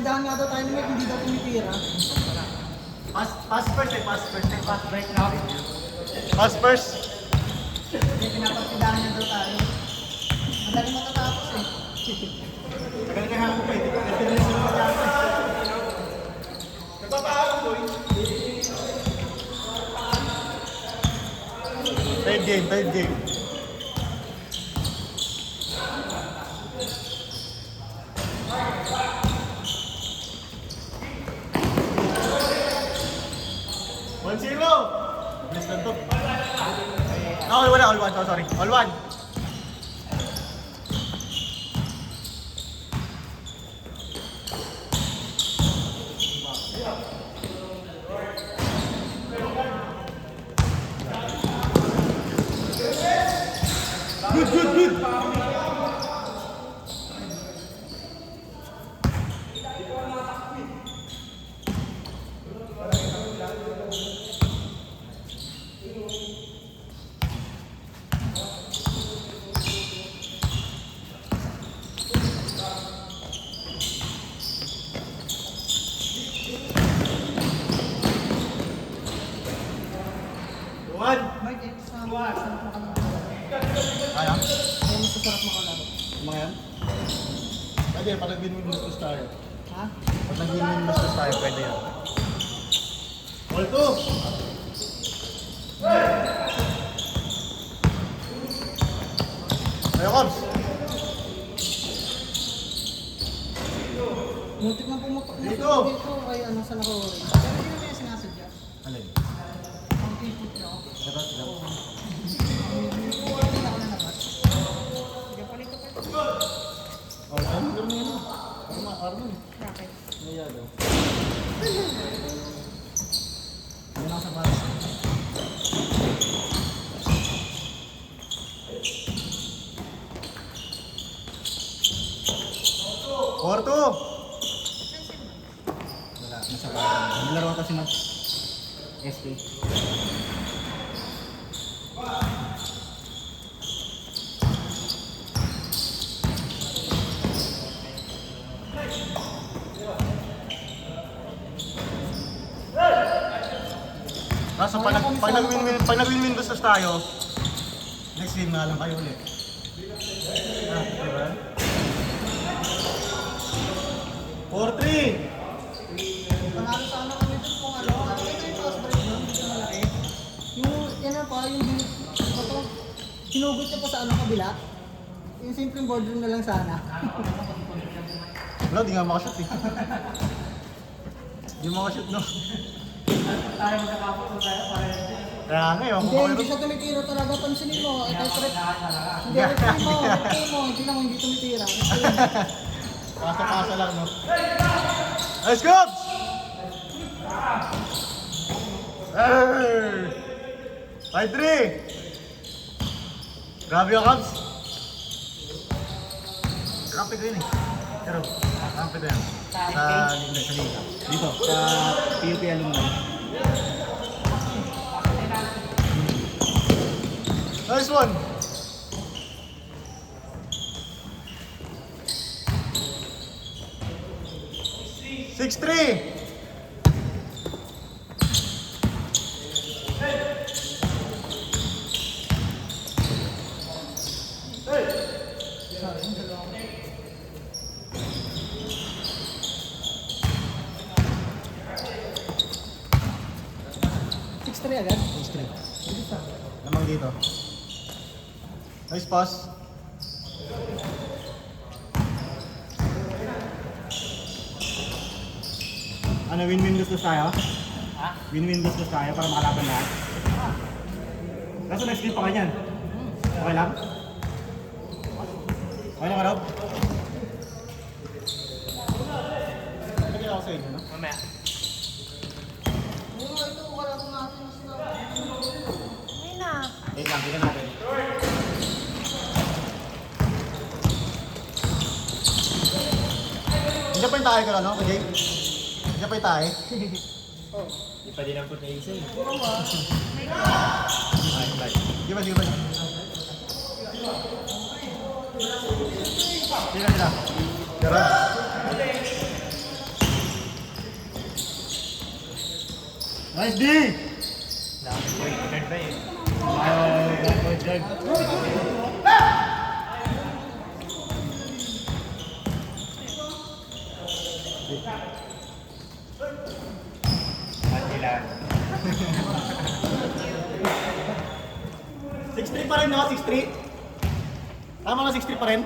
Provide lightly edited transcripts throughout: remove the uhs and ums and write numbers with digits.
Magpartidahan nga daw tayo naman, hindi daw tumitira. Pass first eh, pass break now. Pass first. Hindi, pinapartidahan niya daw tayo. Madali matatapos eh. Tagal ka hapon pa, hindi ko matapos. Nagpapaalam boy. Third game. One zero. Yes, lang to. All one. Oh, sorry. All one. Good. One. Mark, eh, masarap makalaro. Kaya? Kaya mas masarap makalaro. Mga yan? Pwede, pag nag-win-win bastos tayo. Ha? Pag nag-win-win bastos tayo, pwede yan. All two! Ayo, Cobbs! Muntik na pumapak na Dito! dito. Ay, ano sa nakawarin. Pero hindi naman yung sinasadya. Alin? Ang tipot niya ako. Dapat sila. Hindi na ako nalabas. Sige, palit ka pa. Oh, ano gano'n yun? Arman. Bakit? Mayado. Yan ako sa paras. Porto! Wala, nasa bahay. Nilaro kasi ng SK. Kaso pag nag-win-win bastos tayo, next game na lang kayo ulit. Ah, diba? 4-3! Panalo sana kami dun kung ano. Ano yung toss break doon? Hindi na malaki. Yung, yan na pa, yung sinugot niya pa sa ano kabila. Yung simpleng boardroom na lang sana. Wala, di nga makashoot eh. Di makashoot, no? Tayo magkakapos tayo para Kaya nga yun, Hindi siya tumitira talaga. Pansinin mo. Ito yung threat. Hindi, retry mo. Hindi lang, hindi tumitira. Pasa-pasa lang, no? Let's go! Hey! 5-3! Grabe yung Cubs! Kampi ko yun eh. Pero, kampi ko yan. Sa Liga. Dito, sa PUP Alumni. Nice one! Six, three. Agad? Six, three. Lamang dito. Nice pass. Ano, win-win bastos tayo? Ha? Win-win bastos tayo para makalaban lahat. Kaso next game pa kanyan. Okay lang? Okay lang ka, Rob? Lagyan ako sa inyo, no? Mamaya. Ito, wala kong natin na sila. Hindi na. Wait lang, tingnan natin. Hindi pa yung tayo ko, no? Okay? Hindi pa yung tayo. Hindi pa din ang put na isa eh. Sige ba, sige ba? Sila. Pero, Nice D! Dami ko yung third ba eh. Matilan. 6-3 pa rin, no? 6-3? Tama na 6-3 pa rin?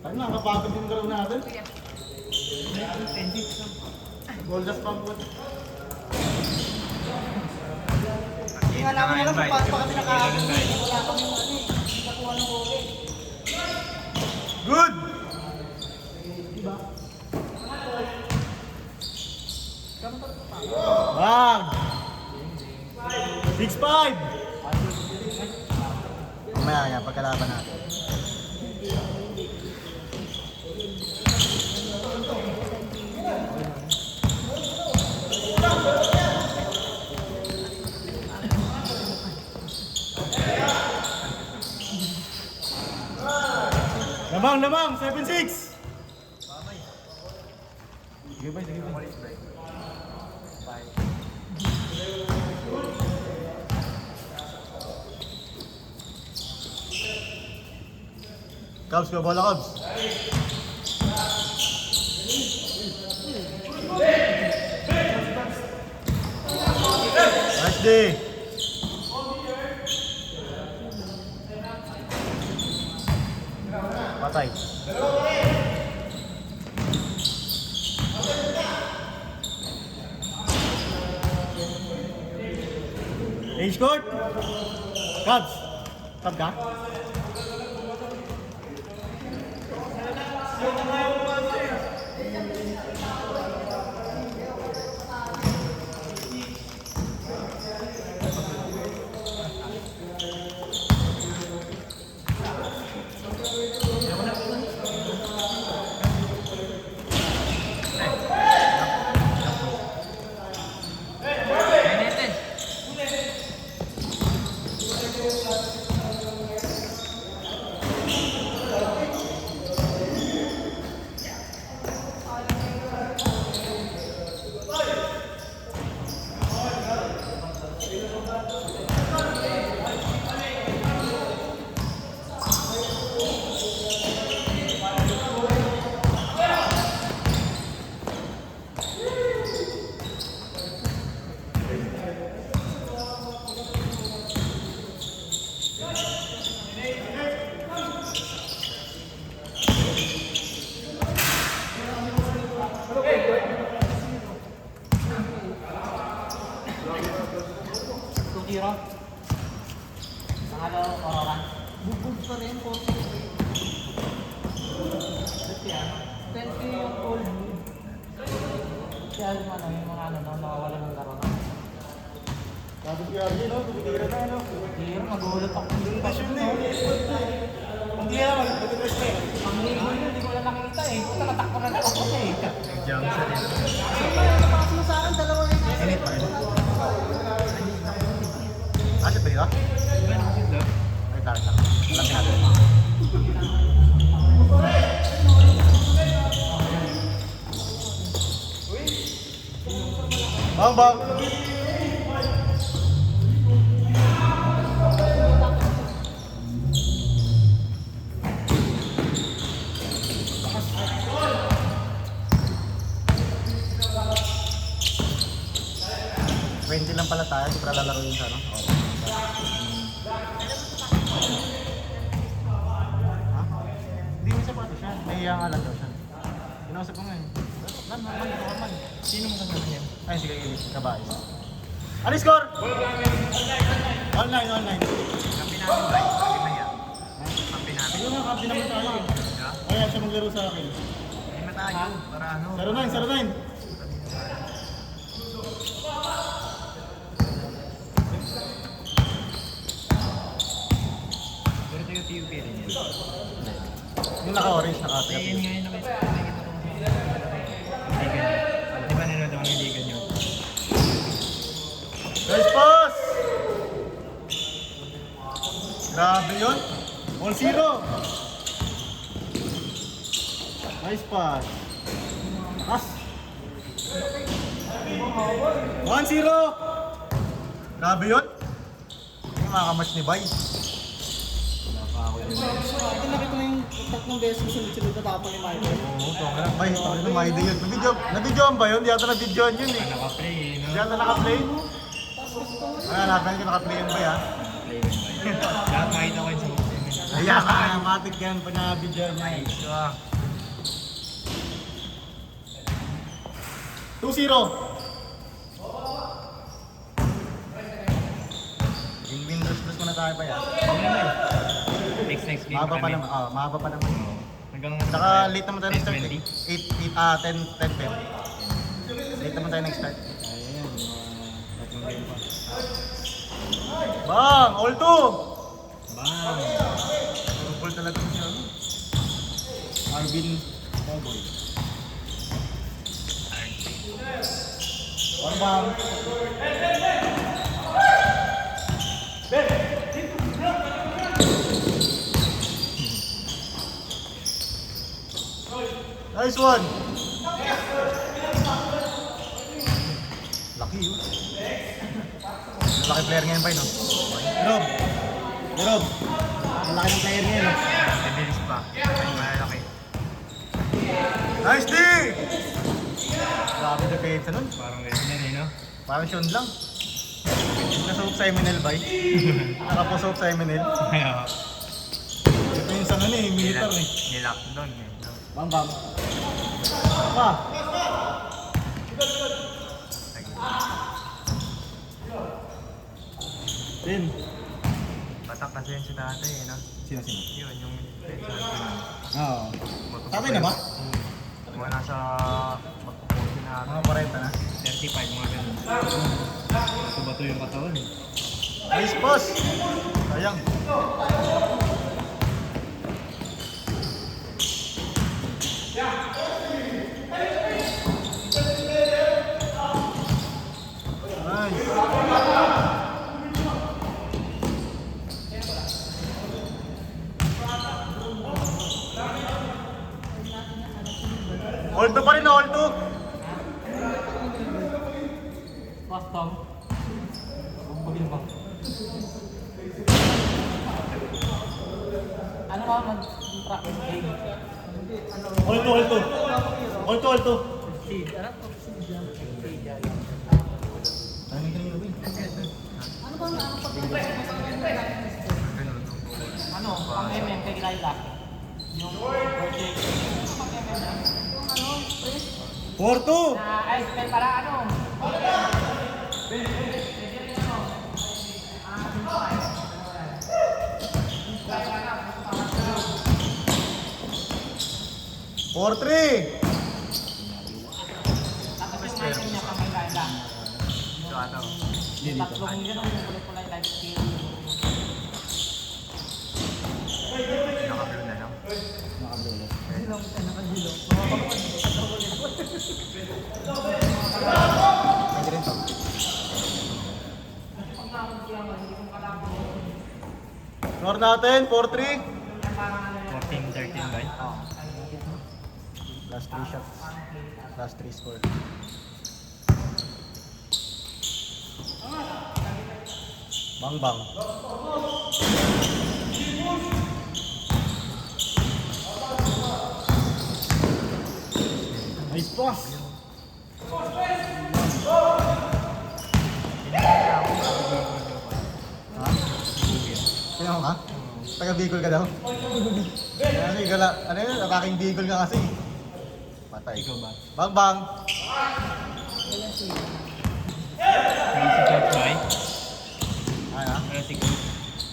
Tayo na, kapagod yung garo natin. Goal dust pa po. Hindi nga namin alam kung paano pa kami nakahapon. Wala kami yung ano eh. Nakuha ng goal eh. Good! Wag! 6-5! Mamaya yan, pagkalaban natin. Lamang, 7-6! Sige ba, sige ba. Cubs, go bola Cubs. Nice day. Patay. Range court. Cubs. Cub ka? Tiro. Pangalaw, Aurora. Bubog pa rin, 40. 20 yung old. Kaya yung ano, yung mga ano, nakawala ng laro na. Sabi si Arjen, no? Tumitira na, no? Tiro, magulat ako. Pasyon na eh. Hindi na, mag-depress na eh. Ang ligo yun, hindi ko na nakikita eh. Nakatakbo na ako eh. Jump sa rin. Napasok mo sa akin, dalawa rin nasa. Init pa rin. Asya ba dito? Ay, tarik na. Alam natin. Bang! 20 lang pala tayo, para lalaro yun sa ano? Oo. Ha? Hindi mo siya pati siya. Nahiya nga lang daw siya. Kinausap ko nga eh. Normal. Sino mo kasama niyan? Ay, sige, kabayos. Ano score? Online. Kampi namin ba? Kampi maya. Kampi namin. Sige nga, kampi naman tayo eh. Kaya siya maglaro sa akin. Hindi na tayo. Para ano? 09. Pero ito yung PUP rin yan. Yung naka-orange, Ayun naka-pink. nga yung nakikita ko sa Ligan. Di ba nanood ako ng Ligan yun? First pass! Grabe yun. 1-0. Nice pass. Pass. Grabe yun. Yung mga kamatch ni Bay. Ito nakita na yung tatlong beses sunod-sunod na tapon ni Michael. Oo, tonga. Bay, tonga na may idea yun. Na-videoan ba yun? Di ata na-videoan yun eh. Naka-play eh, no? Di ata naka-play. Hanapin ko naka-play yun ba yan? Lahat makita ko yun sa box yun. Ayan, matik yan. Pag na-videoan niya eh. Ito ah. 2-0. Win-win lose-lose muna tayo ba yan? Next game Mahaba pa kami. naman. Mahaba pa naman. Oo. Hanggang Saka late naman tayo nag-start eh. 10-10. Late naman tayo nag-start. Ayan, tatlong game pa. Bang! All 2! Bang! Purple talaga siya. Arvin Cowboy. Bang bang! Nice one! Laki yun. Laki player ngayon ba yun? Rob! Rob! Malaki ng player ngayon. Mabilis pa. Ay, malalaki. Nice D! Grabe depensa nun. Parang ganyan yan eh, no? Parang Sean lang. Nasuot sa Eminel ba? Nakapasuot sa Eminel. Kaya, Ito yung sa ano eh, militar eh. nilock doon eh. no? Bam bam. Pa! Din. Batak kasi yun si tatay eh, no? Sino? Yun, yung Oo. Tatay na ba? Mga nasa magpupusin na Mga 40 na. 35, mga ganun. Bato-bato yung katawan eh. Nice pass! Sayang. Nice. All 2 pa rin, all 2. Custom. Bugin ba? Ano ba mag-practice game? All 2, all 2. All 2, all 2. Seed. Ano to? Ano ba ang ano, pang MM kay Laila? Yung birthday. Ano pang MM na? Yung ano, Chris? 4-2. Na ice cream para ano? Four, 3. Tapos yung item niya pang kay Laila. Ito ata. Yung tatlong yun ang kulay-kulay life skill. Naka-blue na lang. Silong, nakagilo. Pwede rin to. Score natin, 4-3. 14-13 ba? Last 3 shots. Last 3 score. Bang bang. Nice pass. Ha? Sino ka? Taga Bicol ka daw? Ano yung gala? Ano yun? Ataking Bicol ka kasi. Patay. Ikaw ba? Bang bang. Wala si Coach Bay. Ano? Wala si Coach.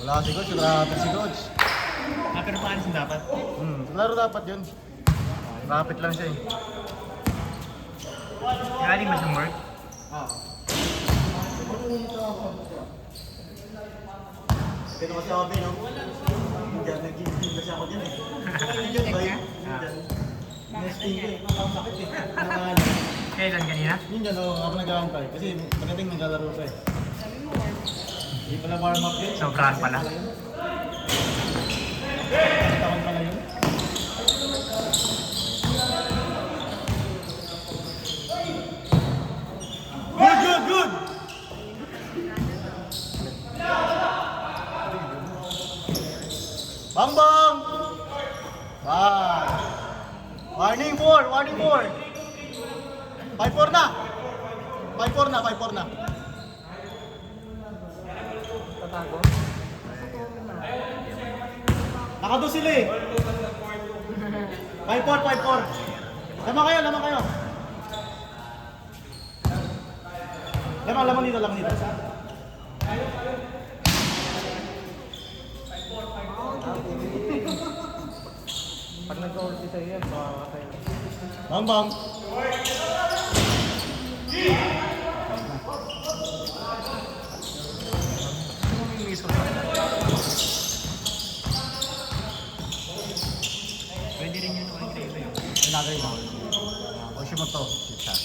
Wala si Coach, rapid si Coach. Ah, pero paalis yung dapat? Laro dapat yun. Rapid lang siya eh. Galing ba siyang work? Pero kasi ako din, no? Diyan, nag-gym kasi ako dyan eh. Diyan ba yun? Nesting ko eh. Ang sakit eh. Kailan kanina? Yun dyan, ako nag-aantay. Kasi magating naglalaro siya eh. Hindi pala warm up yun. Sobrahan pala. Taon pala yun. Warning 4, warning 4. 5-4 na. 5-4 na, 5-4 na. Tatago. Nakado sila eh. 5-4, 5-4. Lamang kayo, lamang kayo. Lamang dito, lamang dito. Pag nag-ulti sa'yo yan, makakatay na. Bang bang. Pwede rin yun naman grade yun. Pinagay mo. O siya mo to. Isa.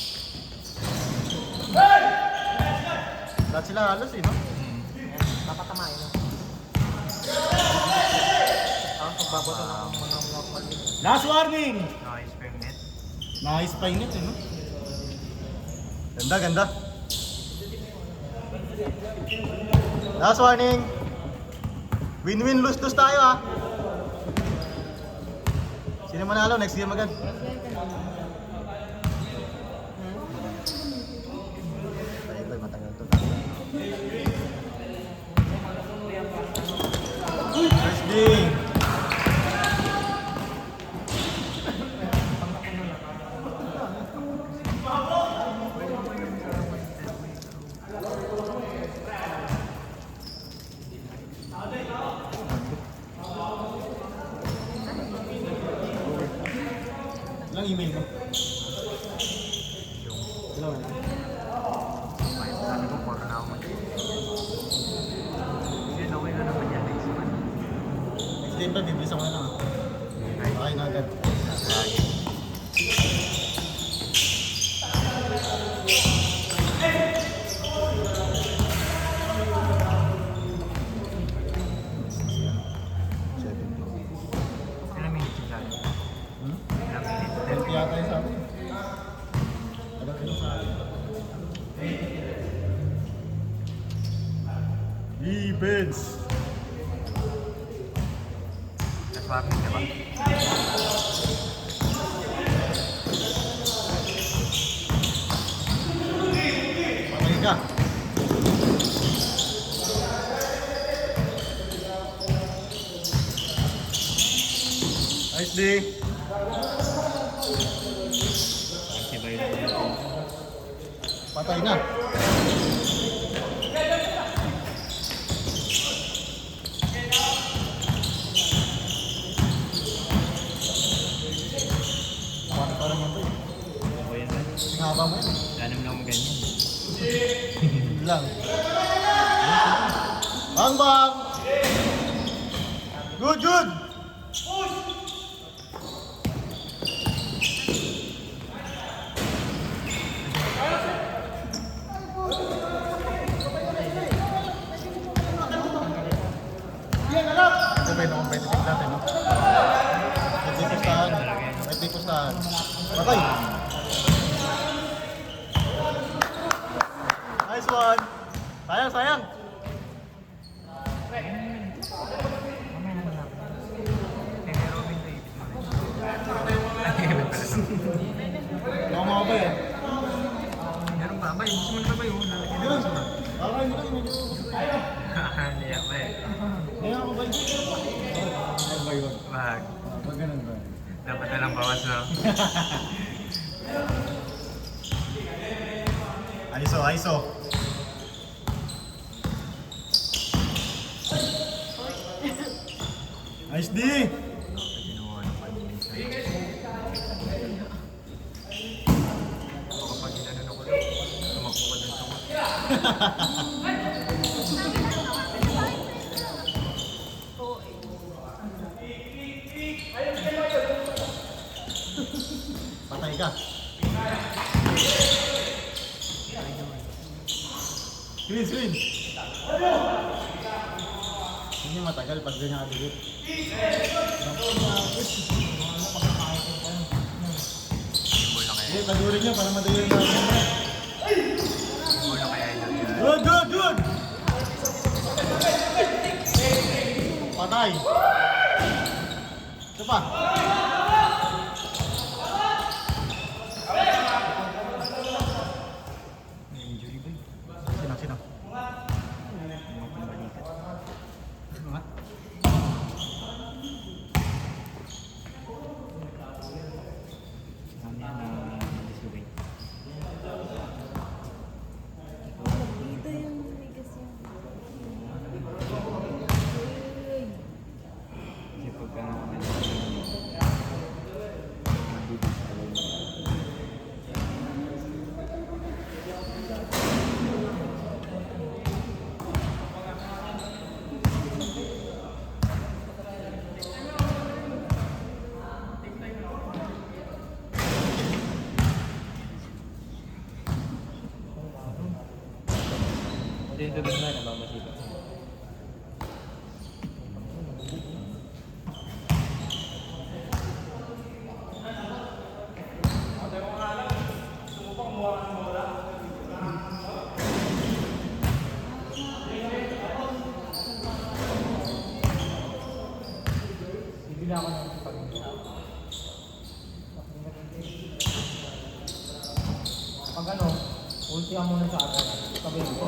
Lahat sila halos eh, no? Napatamain na. Pagbabato ng mga normal din. Last warning! Nice pa yung net. Nice painit eh, no? Ganda, ganda. Last warning. Win-win, lose-lose tayo ah. Sino manalo? Next game agad. Ito, matagal to. First game. Ilang email mo? Ilang? Sabi ko, 4 na ako mag yun, okay na naman yan next month. Next game pa, bibilisan ko na lang ah. Okay na agad. Ilang minutes yung lalo? Hmm? Ilang minutes? Healthy yata yung sa akin. Agad ito sa akin. Defense! Last warning, diba? Patay ka. Nice day. Antibay na naman. Patay na. Parang yan to eh. Ako yun ba? Singaba mo yun. Lalim lang akong ganyan. Yun lang. Bang bang! Good, good! Ito ba yung competitive natin, no? Pwede pustahan. Pwede pustahan. Patay! Nice one! Sayang, sayang! Mamaya naman natin. May Robin to ipit mo rin. Ay, ibig pala to. Baka makabay eh. Meron ba? Bay, gusto mo na ba yun? Lalagyan na Yun! gusto mo. Baka hindi lang, medyo gusto tayo. Hindi ako eh. Hindi ako ba? Ay, ba yun? Wag. Wag ganun ba? Dapat na lang bawas na. ISO, ISO. Nice D! Kinuha ng pag-inis. Kapag ginano ko lang, tumakbo ka dun sa mga. Patay ka. Screen! Hindi matagal pag ganyan ka-delete. Symbol na kaya. Hindi, tagurin niya para madali yung natin. Symbol na kaya idol yan. Good, good, good! Patay! Ito pa. Sunod na, namamasipan. Bibili ako ng pag-ibig. Pag ano, ulti ka muna sa akin. Sabi ko.